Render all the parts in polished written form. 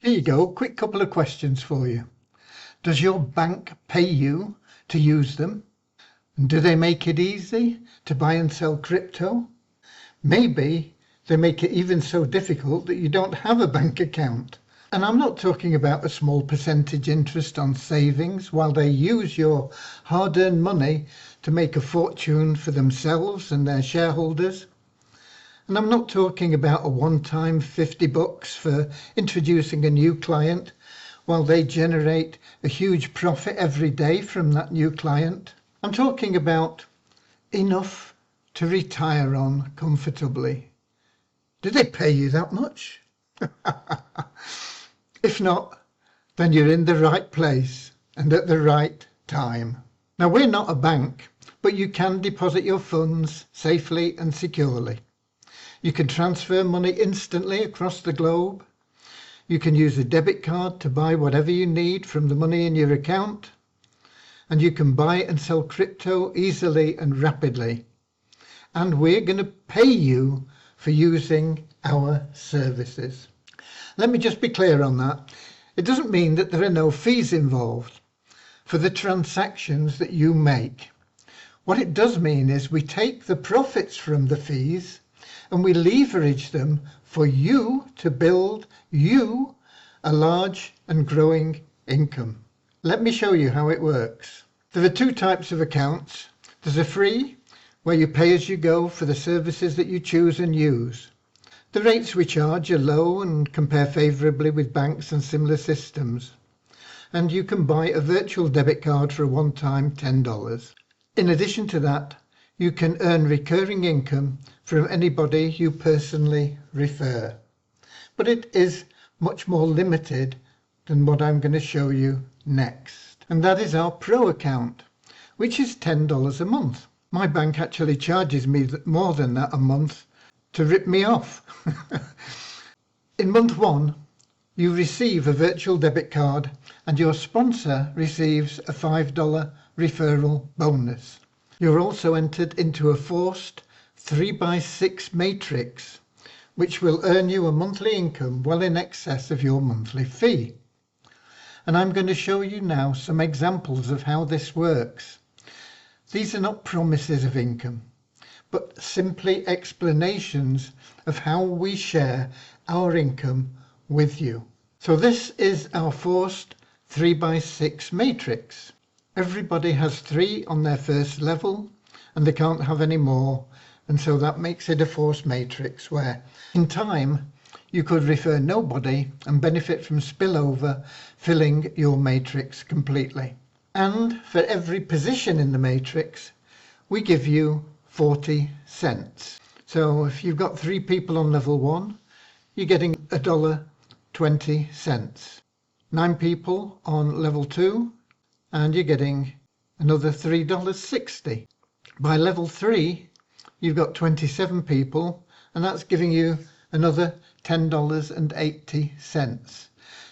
Here you go, quick couple of questions for you. Does your bank pay you to use them? And do they make it easy to buy and sell crypto? Maybe they make it even so difficult that you don't have a bank account. And I'm not talking about a small percentage interest on savings while they use your hard-earned money to make a fortune for themselves and their shareholders. And I'm not talking about a one-time $50 for introducing a new client while they generate a huge profit every day from that new client. I'm talking about enough to retire on comfortably. Do they pay you that much? If not, then you're in the right place and at the right time. Now, we're not a bank, but you can deposit your funds safely and securely. You can transfer money instantly across the globe. You can use a debit card to buy whatever you need from the money in your account. And you can buy and sell crypto easily and rapidly. And we're going to pay you for using our services. Let me just be clear on that. It doesn't mean that there are no fees involved for the transactions that you make. What it does mean is we take the profits from the fees and we leverage them for you to build you a large and growing income. Let me show you how it works. There are two types of accounts. There's a free, where you pay as you go for the services that you choose and use. The rates we charge are low and compare favourably with banks and similar systems. And you can buy a virtual debit card for a one-time $10. In addition to that, you can earn recurring income from anybody you personally refer. But it is much more limited than what I'm going to show you next. And that is our Pro account, which is $10 a month. My bank actually charges me more than that a month to rip me off. In month 1, you receive a virtual debit card and your sponsor receives a $5 referral bonus. You're also entered into a forced 3x6 matrix, which will earn you a monthly income well in excess of your monthly fee. And I'm going to show you now some examples of how this works. These are not promises of income, but simply explanations of how we share our income with you. So this is our forced 3x6 matrix. Everybody has 3 on their first level and they can't have any more, and so that makes it a forced matrix where in time you could refer nobody and benefit from spillover, filling your matrix completely. And for every position in the matrix we give you 40 cents. So if you've got 3 people on level 1, you're getting $1.20. 9 people on level 2, and you're getting another $3.60. By level 3, you've got 27 people, and that's giving you another $10.80.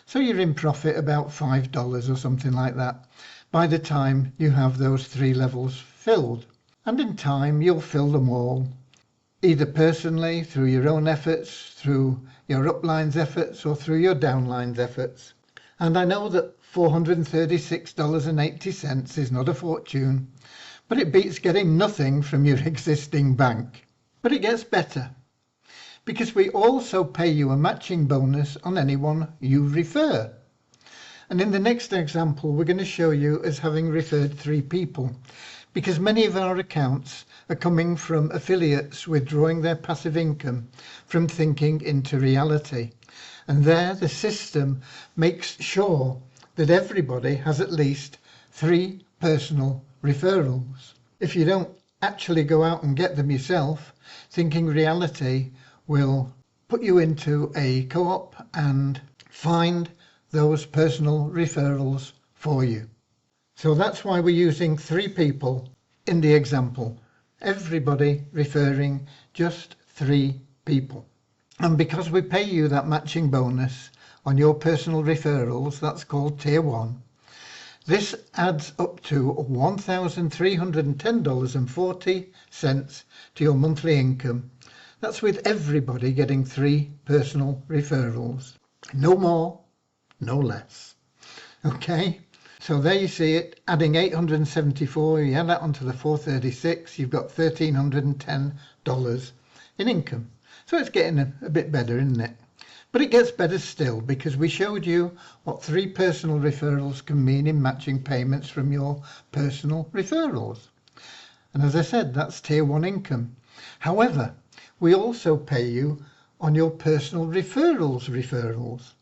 So you're in profit about $5 or something like that by the time you have those 3 levels filled. And in time you'll fill them all, either personally, through your own efforts, through your upline's efforts, or through your downline's efforts. And I know that $436.80 is not a fortune, but it beats getting nothing from your existing bank. But it gets better, because we also pay you a matching bonus on anyone you refer. And in the next example we're going to show you as having referred 3 people, because many of our accounts are coming from affiliates withdrawing their passive income from thinking into reality. And there the system makes sure that everybody has at least 3 personal referrals. If you don't actually go out and get them yourself, thinking reality will put you into a co-op and find those personal referrals for you. So that's why we're using 3 people in the example. Everybody referring just 3 people. And because we pay you that matching bonus on your personal referrals, that's called Tier 1, this adds up to $1,310.40 to your monthly income. That's with everybody getting 3 personal referrals. No more, no less. Okay, so there you see it, adding 874, you add that onto the 436, you've got $1,310 in income. So it's getting a bit better, isn't it? But it gets better still, because we showed you what 3 personal referrals can mean in matching payments from your personal referrals. And as I said, that's tier 1 income. However, we also pay you on your personal referrals.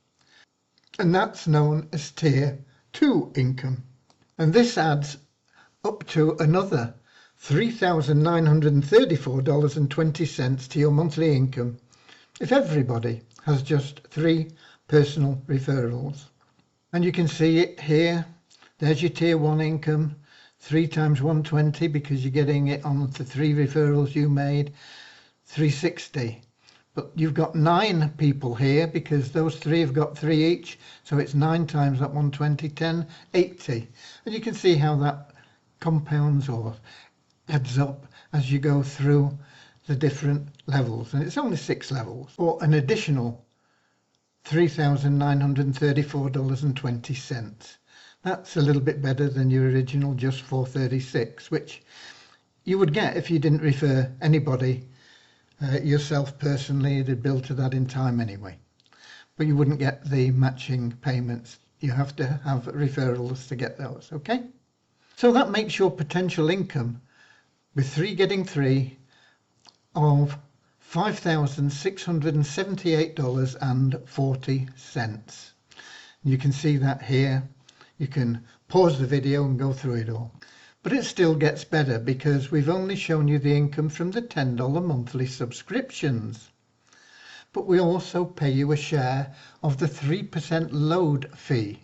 And that's known as tier 2 income. And this adds up to another $3,934.20 to your monthly income if everybody has just 3 personal referrals. And you can see it here. There's your tier 1 income, 3 times 120 because you're getting it on the 3 referrals you made, 360. But you've got 9 people here because those 3 have got 3 each, so it's 9 times that 120, 10, 80. And you can see how that compounds or adds up as you go through the different levels. And it's only 6 levels, or an additional $3,934.20. That's a little bit better than your original just 436, which you would get if you didn't refer anybody yourself personally. It'd bill to that in time anyway, but you wouldn't get the matching payments. You have to have referrals to get those. Okay, so that makes your potential income with 3 getting 3 of $5,678.40. You can see that here. You can pause the video and go through it all. But it still gets better because we've only shown you the income from the $10 monthly subscriptions. But we also pay you a share of the 3% load fee.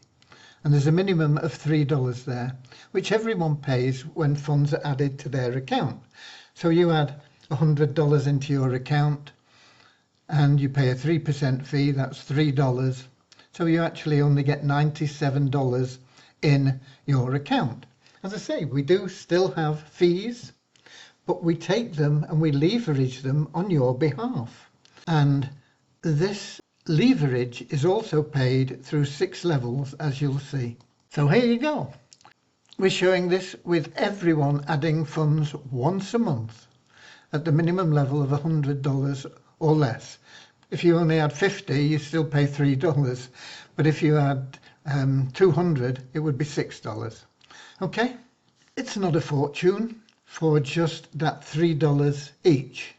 And there's a minimum of $3 there, which everyone pays when funds are added to their account. So you add $100 into your account and you pay a 3% fee, that's $3. So you actually only get $97 in your account. As I say, we do still have fees, but we take them and we leverage them on your behalf. And this leverage is also paid through 6 levels, as you'll see. So here you go. We're showing this with everyone adding funds once a month at the minimum level of $100 or less. If you only add 50, you still pay $3. But if you add 200, it would be $6. Okay, it's not a fortune for just that $3 each,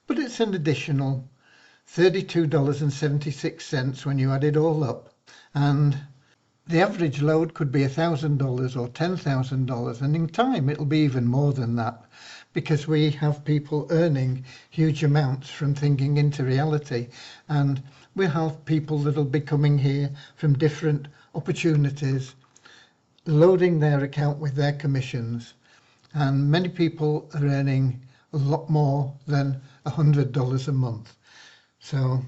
but it's an additional $32.76 when you add it all up. And the average load could be $1,000 or $10,000, and in time it'll be even more than that, because we have people earning huge amounts from thinking into reality, and we'll have people that'll be coming here from different opportunities, loading their account with their commissions, and many people are earning a lot more than $100 a month. So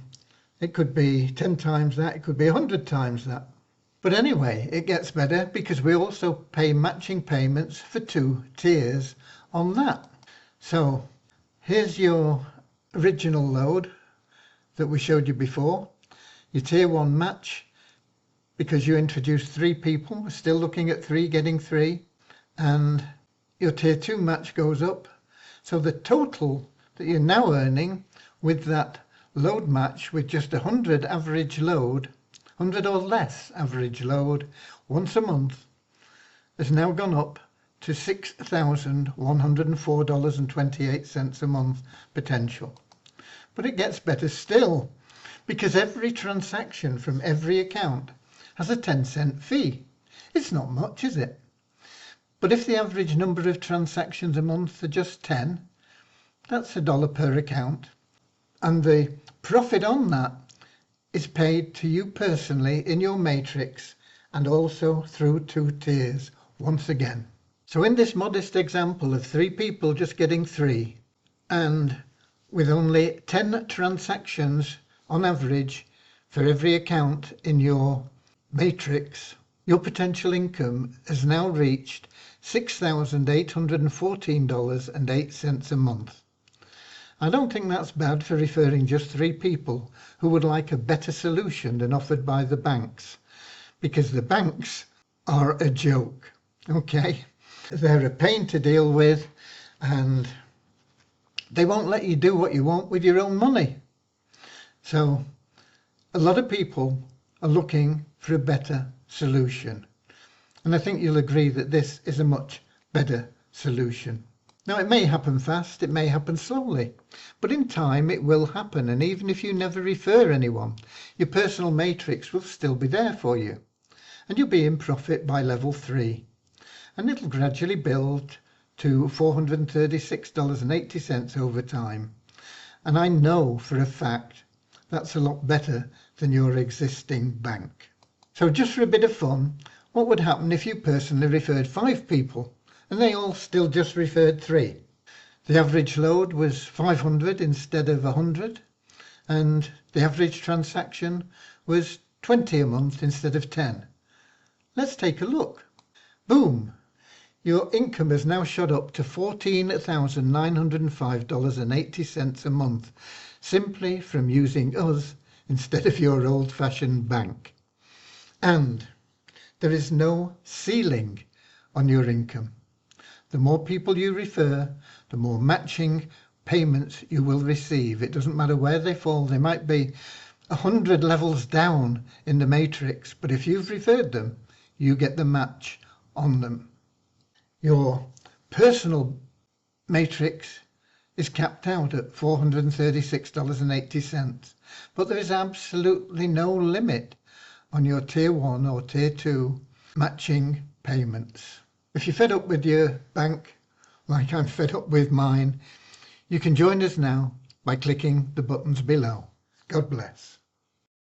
it could be 10 times that, it could be 100 times that. But anyway, it gets better because we also pay matching payments for 2 tiers on that. So here's your original load that we showed you before, your tier 1 match, because you introduced 3 people. We're still looking at 3 getting 3, and your tier 2 match goes up. So the total that you're now earning with that load match with just 100 average load, 100 or less average load once a month, has now gone up to $6,104.28 a month potential. But it gets better still, because every transaction from every account has a 10-cent fee. It's not much, is it? But if the average number of transactions a month are just 10, that's $1 per account. And the profit on that is paid to you personally in your matrix, and also through 2 tiers once again. So in this modest example of 3 people just getting 3, and with only 10 transactions on average for every account in your matrix, your potential income has now reached $6,814.08 a month. I don't think that's bad for referring just 3 people who would like a better solution than offered by the banks. because the banks are a joke. Okay, they're a pain to deal with, and they won't let you do what you want with your own money. So a lot of people are looking for a better solution, and I think you'll agree that this is a much better solution. Now, it may happen fast, it may happen slowly, but in time it will happen, and even if you never refer anyone, your personal matrix will still be there for you, and you'll be in profit by level 3, and it'll gradually build to $436.80 over time. And I know for a fact that's a lot better than your existing bank. So just for a bit of fun, what would happen if you personally referred 5 people and they all still just referred 3? The average load was 500 instead of 100, and the average transaction was 20 a month instead of 10. Let's take a look. Boom! Your income has now shot up to $14,905.80 a month, simply from using us instead of your old-fashioned bank. And there is no ceiling on your income. The more people you refer, the more matching payments you will receive. It doesn't matter where they fall. They might be 100 levels down in the matrix, but if you've referred them, you get the match on them. Your personal matrix is capped out at $436.80, but there is absolutely no limit on your tier 1 or tier 2 matching payments. If you're fed up with your bank, like I'm fed up with mine, you can join us now by clicking the buttons below. God bless.